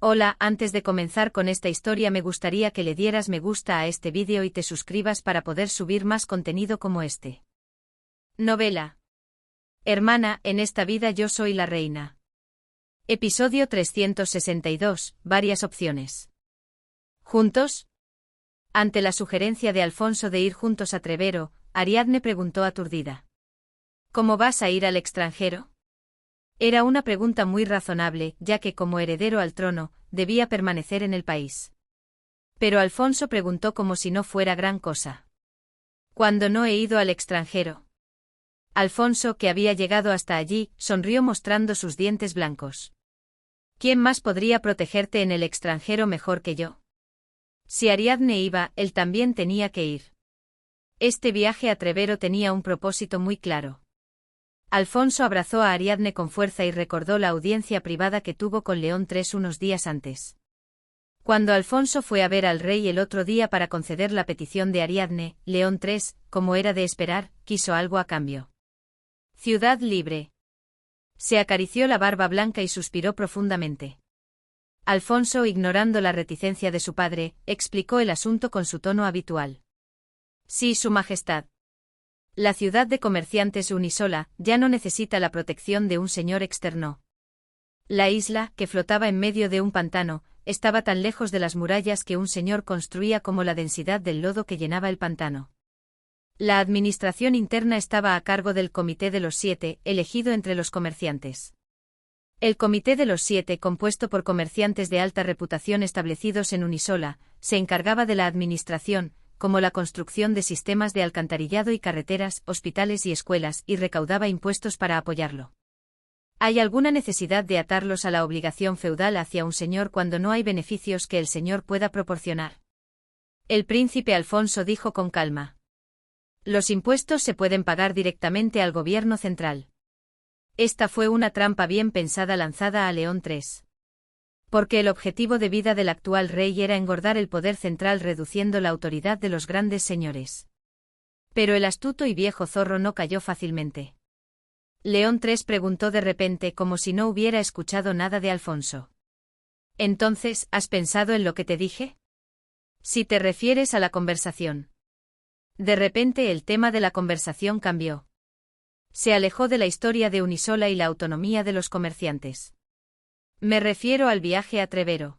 Hola, antes de comenzar con esta historia me gustaría que le dieras me gusta a este vídeo y te suscribas para poder subir más contenido como este. Novela. Hermana, en esta vida yo soy la reina. Episodio 362, varias opciones. ¿Juntos? Ante la sugerencia de Alfonso de ir juntos a Trevero, Ariadne preguntó aturdida. ¿Cómo vas a ir al extranjero? Era una pregunta muy razonable, ya que como heredero al trono, debía permanecer en el país. Pero Alfonso preguntó como si no fuera gran cosa. ¿Cuándo no he ido al extranjero? Alfonso, que había llegado hasta allí, sonrió mostrando sus dientes blancos. ¿Quién más podría protegerte en el extranjero mejor que yo? Si Ariadne iba, él también tenía que ir. Este viaje a Trevero tenía un propósito muy claro. Alfonso abrazó a Ariadne con fuerza y recordó la audiencia privada que tuvo con León III unos días antes. Cuando Alfonso fue a ver al rey el otro día para conceder la petición de Ariadne, León III, como era de esperar, quiso algo a cambio. Ciudad libre. Se acarició la barba blanca y suspiró profundamente. Alfonso, ignorando la reticencia de su padre, explicó el asunto con su tono habitual. Sí, Su Majestad. La ciudad de comerciantes Unisola ya no necesita la protección de un señor externo. La isla, que flotaba en medio de un pantano, estaba tan lejos de las murallas que un señor construía como la densidad del lodo que llenaba el pantano. La administración interna estaba a cargo del Comité de los Siete, elegido entre los comerciantes. El Comité de los Siete, compuesto por comerciantes de alta reputación establecidos en Unisola, se encargaba de la administración, como la construcción de sistemas de alcantarillado y carreteras, hospitales y escuelas, y recaudaba impuestos para apoyarlo. ¿Hay alguna necesidad de atarlos a la obligación feudal hacia un señor cuando no hay beneficios que el señor pueda proporcionar? El príncipe Alfonso dijo con calma. Los impuestos se pueden pagar directamente al gobierno central. Esta fue una trampa bien pensada lanzada a León III. Porque el objetivo de vida del actual rey era engordar el poder central reduciendo la autoridad de los grandes señores. Pero el astuto y viejo zorro no cayó fácilmente. León III preguntó de repente como si no hubiera escuchado nada de Alfonso. Entonces, ¿has pensado en lo que te dije? Si te refieres a la conversación. De repente el tema de la conversación cambió. Se alejó de la historia de Unisola y la autonomía de los comerciantes. Me refiero al viaje a Trevero.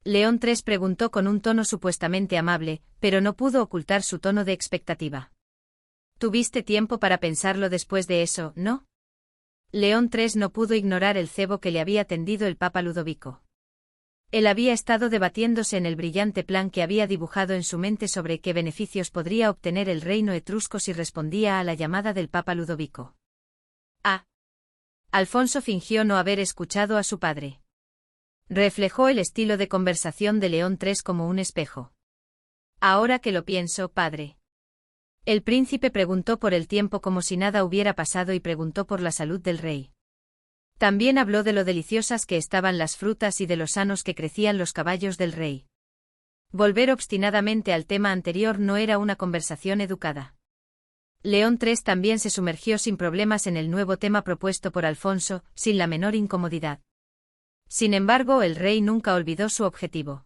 León III preguntó con un tono supuestamente amable, pero no pudo ocultar su tono de expectativa. Tuviste tiempo para pensarlo después de eso, ¿no? León III no pudo ignorar el cebo que le había tendido el Papa Ludovico. Él había estado debatiéndose en el brillante plan que había dibujado en su mente sobre qué beneficios podría obtener el reino etrusco si respondía a la llamada del Papa Ludovico. Alfonso fingió no haber escuchado a su padre. Reflejó el estilo de conversación de León III como un espejo. Ahora que lo pienso, padre. El príncipe preguntó por el tiempo como si nada hubiera pasado y preguntó por la salud del rey. También habló de lo deliciosas que estaban las frutas y de lo sanos que crecían los caballos del rey. Volver obstinadamente al tema anterior no era una conversación educada. León III también se sumergió sin problemas en el nuevo tema propuesto por Alfonso, sin la menor incomodidad. Sin embargo, el rey nunca olvidó su objetivo.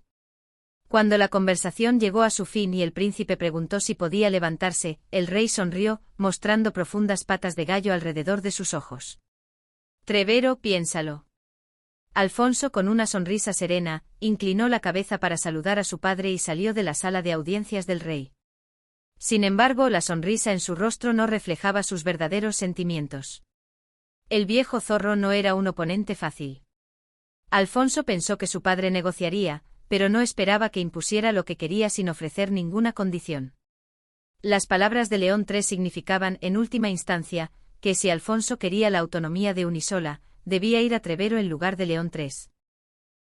Cuando la conversación llegó a su fin y el príncipe preguntó si podía levantarse, el rey sonrió, mostrando profundas patas de gallo alrededor de sus ojos. Trevero, piénsalo. Alfonso, con una sonrisa serena, inclinó la cabeza para saludar a su padre y salió de la sala de audiencias del rey. Sin embargo, la sonrisa en su rostro no reflejaba sus verdaderos sentimientos. El viejo zorro no era un oponente fácil. Alfonso pensó que su padre negociaría, pero no esperaba que impusiera lo que quería sin ofrecer ninguna condición. Las palabras de León III significaban, en última instancia, que si Alfonso quería la autonomía de Unisola, debía ir a Trevero en lugar de León III.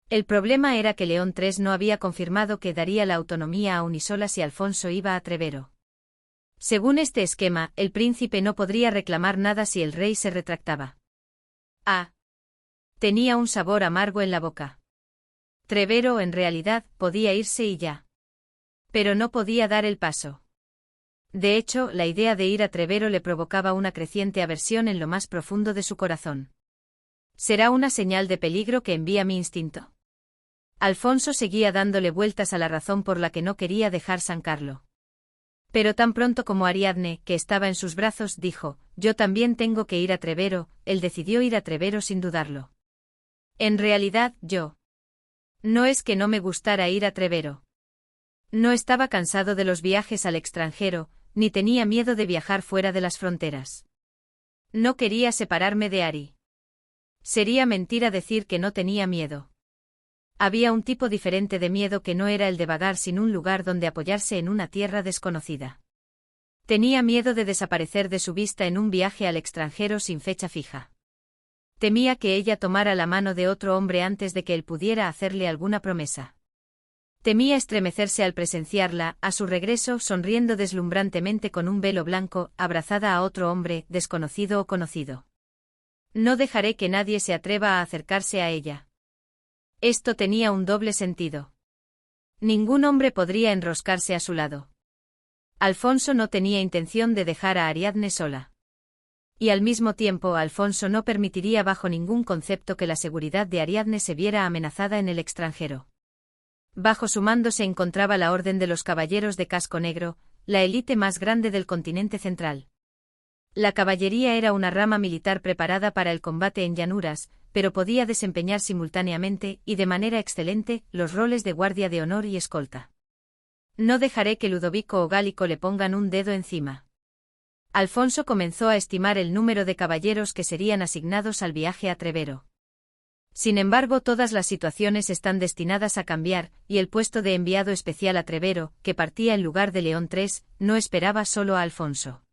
El problema era que León III no había confirmado que daría la autonomía a Unisola si Alfonso iba a Trevero. Según este esquema, el príncipe no podría reclamar nada si el rey se retractaba. Tenía un sabor amargo en la boca. Trevero, en realidad, podía irse y ya. Pero no podía dar el paso. De hecho, la idea de ir a Trevero le provocaba una creciente aversión en lo más profundo de su corazón. ¿Será una señal de peligro que envía mi instinto? Alfonso seguía dándole vueltas a la razón por la que no quería dejar San Carlo. Pero tan pronto como Ariadne, que estaba en sus brazos, dijo, «Yo también tengo que ir a Trevero», él decidió ir a Trevero sin dudarlo. En realidad, yo. No es que no me gustara ir a Trevero. No estaba cansado de los viajes al extranjero, ni tenía miedo de viajar fuera de las fronteras. No quería separarme de Ari. Sería mentira decir que no tenía miedo. Había un tipo diferente de miedo que no era el de vagar sin un lugar donde apoyarse en una tierra desconocida. Tenía miedo de desaparecer de su vista en un viaje al extranjero sin fecha fija. Temía que ella tomara la mano de otro hombre antes de que él pudiera hacerle alguna promesa. Temía estremecerse al presenciarla, a su regreso, sonriendo deslumbrantemente con un velo blanco, abrazada a otro hombre, desconocido o conocido. No dejaré que nadie se atreva a acercarse a ella. Esto tenía un doble sentido. Ningún hombre podría enroscarse a su lado. Alfonso no tenía intención de dejar a Ariadne sola. Y al mismo tiempo Alfonso no permitiría bajo ningún concepto que la seguridad de Ariadne se viera amenazada en el extranjero. Bajo su mando se encontraba la Orden de los Caballeros de Casco Negro, la élite más grande del continente central. La caballería era una rama militar preparada para el combate en llanuras, pero podía desempeñar simultáneamente, y de manera excelente, los roles de guardia de honor y escolta. No dejaré que Ludovico o Gálico le pongan un dedo encima. Alfonso comenzó a estimar el número de caballeros que serían asignados al viaje a Trevero. Sin embargo, todas las situaciones están destinadas a cambiar, y el puesto de enviado especial a Trevero, que partía en lugar de León III, no esperaba solo a Alfonso.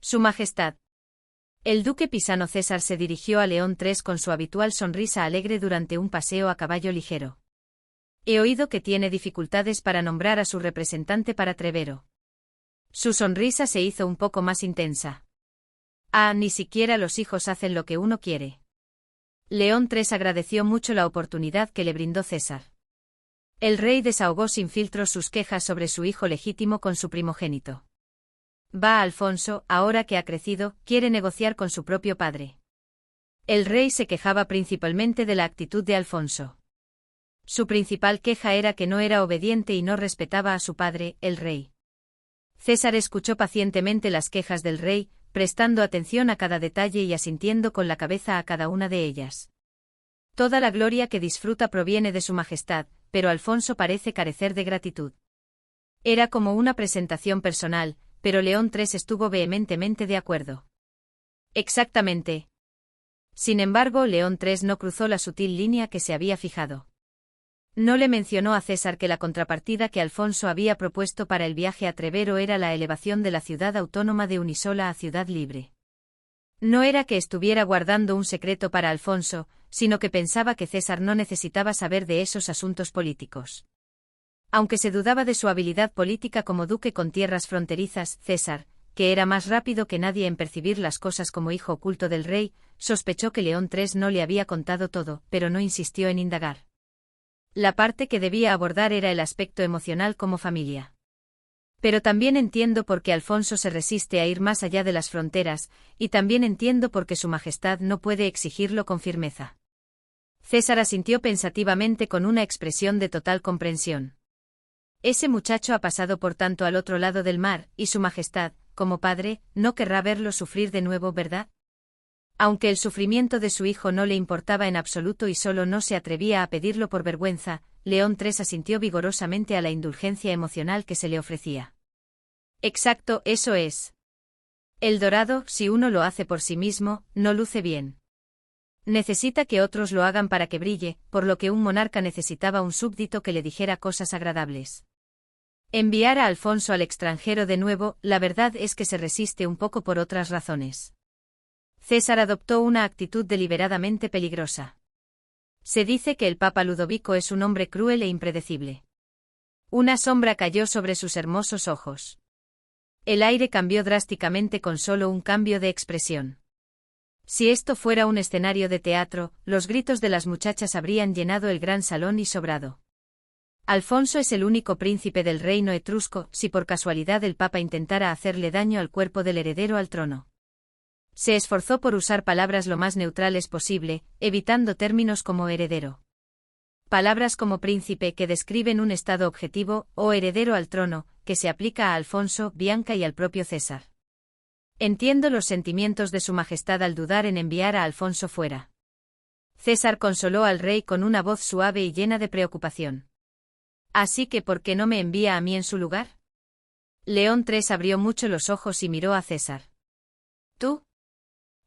Su Majestad. El duque pisano César se dirigió a León III con su habitual sonrisa alegre durante un paseo a caballo ligero. He oído que tiene dificultades para nombrar a su representante para Trevero. Su sonrisa se hizo un poco más intensa. Ni siquiera los hijos hacen lo que uno quiere. León III agradeció mucho la oportunidad que le brindó César. El rey desahogó sin filtros sus quejas sobre su hijo legítimo con su primogénito. Alfonso, ahora que ha crecido, quiere negociar con su propio padre. El rey se quejaba principalmente de la actitud de Alfonso. Su principal queja era que no era obediente y no respetaba a su padre, el rey. César escuchó pacientemente las quejas del rey, prestando atención a cada detalle y asintiendo con la cabeza a cada una de ellas. Toda la gloria que disfruta proviene de su majestad, pero Alfonso parece carecer de gratitud. Era como una presentación personal, pero León III estuvo vehementemente de acuerdo. Exactamente. Sin embargo, León III no cruzó la sutil línea que se había fijado. No le mencionó a César que la contrapartida que Alfonso había propuesto para el viaje a Trevero era la elevación de la ciudad autónoma de Unisola a ciudad libre. No era que estuviera guardando un secreto para Alfonso, sino que pensaba que César no necesitaba saber de esos asuntos políticos. Aunque se dudaba de su habilidad política como duque con tierras fronterizas, César, que era más rápido que nadie en percibir las cosas como hijo oculto del rey, sospechó que León III no le había contado todo, pero no insistió en indagar. La parte que debía abordar era el aspecto emocional como familia. Pero también entiendo por qué Alfonso se resiste a ir más allá de las fronteras, y también entiendo por qué su majestad no puede exigirlo con firmeza. César asintió pensativamente con una expresión de total comprensión. Ese muchacho ha pasado por tanto al otro lado del mar, y su majestad, como padre, no querrá verlo sufrir de nuevo, ¿verdad? Aunque el sufrimiento de su hijo no le importaba en absoluto y solo no se atrevía a pedirlo por vergüenza, León III asintió vigorosamente a la indulgencia emocional que se le ofrecía. Exacto, eso es. El dorado, si uno lo hace por sí mismo, no luce bien. Necesita que otros lo hagan para que brille, por lo que un monarca necesitaba un súbdito que le dijera cosas agradables. Enviar a Alfonso al extranjero de nuevo, la verdad es que se resiste un poco por otras razones. César adoptó una actitud deliberadamente peligrosa. Se dice que el Papa Ludovico es un hombre cruel e impredecible. Una sombra cayó sobre sus hermosos ojos. El aire cambió drásticamente con solo un cambio de expresión. Si esto fuera un escenario de teatro, los gritos de las muchachas habrían llenado el gran salón y sobrado. Alfonso es el único príncipe del reino etrusco, si por casualidad el Papa intentara hacerle daño al cuerpo del heredero al trono. Se esforzó por usar palabras lo más neutrales posible, evitando términos como heredero. Palabras como príncipe que describen un estado objetivo, o heredero al trono, que se aplica a Alfonso, Bianca y al propio César. Entiendo los sentimientos de su majestad al dudar en enviar a Alfonso fuera. César consoló al rey con una voz suave y llena de preocupación. Así que ¿por qué no me envía a mí en su lugar? León III abrió mucho los ojos y miró a César. ¿Tú?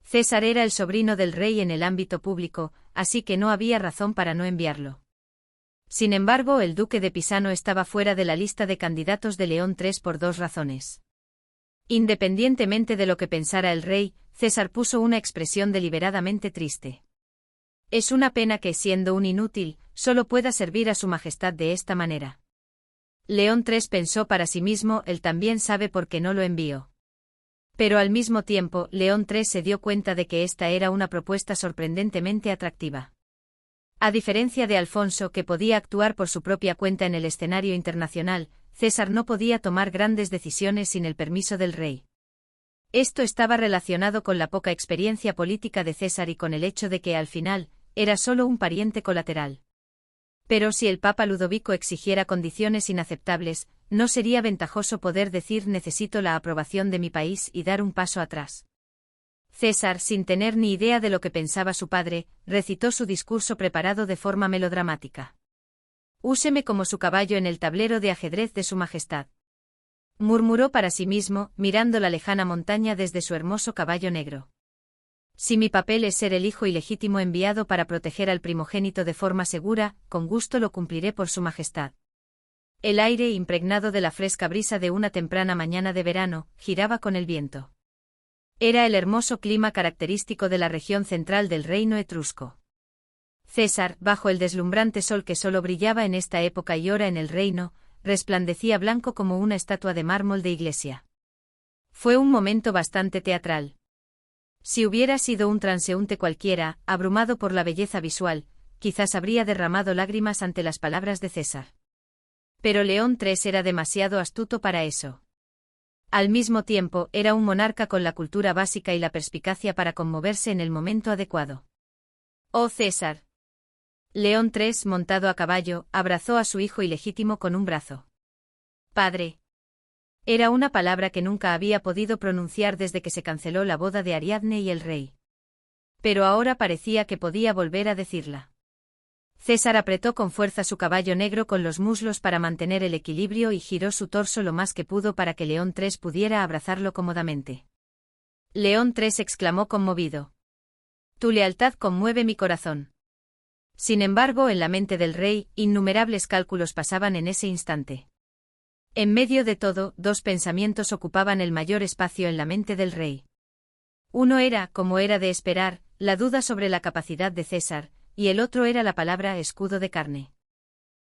César era el sobrino del rey en el ámbito público, así que no había razón para no enviarlo. Sin embargo, el duque de Pisano estaba fuera de la lista de candidatos de León III por dos razones. Independientemente de lo que pensara el rey, César puso una expresión deliberadamente triste. Es una pena que, siendo un inútil, solo pueda servir a su majestad de esta manera. León III pensó para sí mismo, él también sabe por qué no lo envió. Pero al mismo tiempo, León III se dio cuenta de que esta era una propuesta sorprendentemente atractiva. A diferencia de Alfonso, que podía actuar por su propia cuenta en el escenario internacional, César no podía tomar grandes decisiones sin el permiso del rey. Esto estaba relacionado con la poca experiencia política de César y con el hecho de que, al final, era solo un pariente colateral. Pero si el Papa Ludovico exigiera condiciones inaceptables, ¿no sería ventajoso poder decir necesito la aprobación de mi país y dar un paso atrás? César, sin tener ni idea de lo que pensaba su padre, recitó su discurso preparado de forma melodramática. Úseme como su caballo en el tablero de ajedrez de su majestad. Murmuró para sí mismo, mirando la lejana montaña desde su hermoso caballo negro. Si mi papel es ser el hijo ilegítimo enviado para proteger al primogénito de forma segura, con gusto lo cumpliré por su majestad. El aire, impregnado de la fresca brisa de una temprana mañana de verano, giraba con el viento. Era el hermoso clima característico de la región central del reino etrusco. César, bajo el deslumbrante sol que solo brillaba en esta época y hora en el reino, resplandecía blanco como una estatua de mármol de iglesia. Fue un momento bastante teatral. Si hubiera sido un transeúnte cualquiera, abrumado por la belleza visual, quizás habría derramado lágrimas ante las palabras de César. Pero León III era demasiado astuto para eso. Al mismo tiempo, era un monarca con la cultura básica y la perspicacia para conmoverse en el momento adecuado. ¡Oh César! León III, montado a caballo, abrazó a su hijo ilegítimo con un brazo. Padre. Era una palabra que nunca había podido pronunciar desde que se canceló la boda de Ariadne y el rey. Pero ahora parecía que podía volver a decirla. César apretó con fuerza su caballo negro con los muslos para mantener el equilibrio y giró su torso lo más que pudo para que León III pudiera abrazarlo cómodamente. León III exclamó conmovido. Tu lealtad conmueve mi corazón. Sin embargo, en la mente del rey, innumerables cálculos pasaban en ese instante. En medio de todo, dos pensamientos ocupaban el mayor espacio en la mente del rey. Uno era, como era de esperar, la duda sobre la capacidad de César, y el otro era la palabra escudo de carne.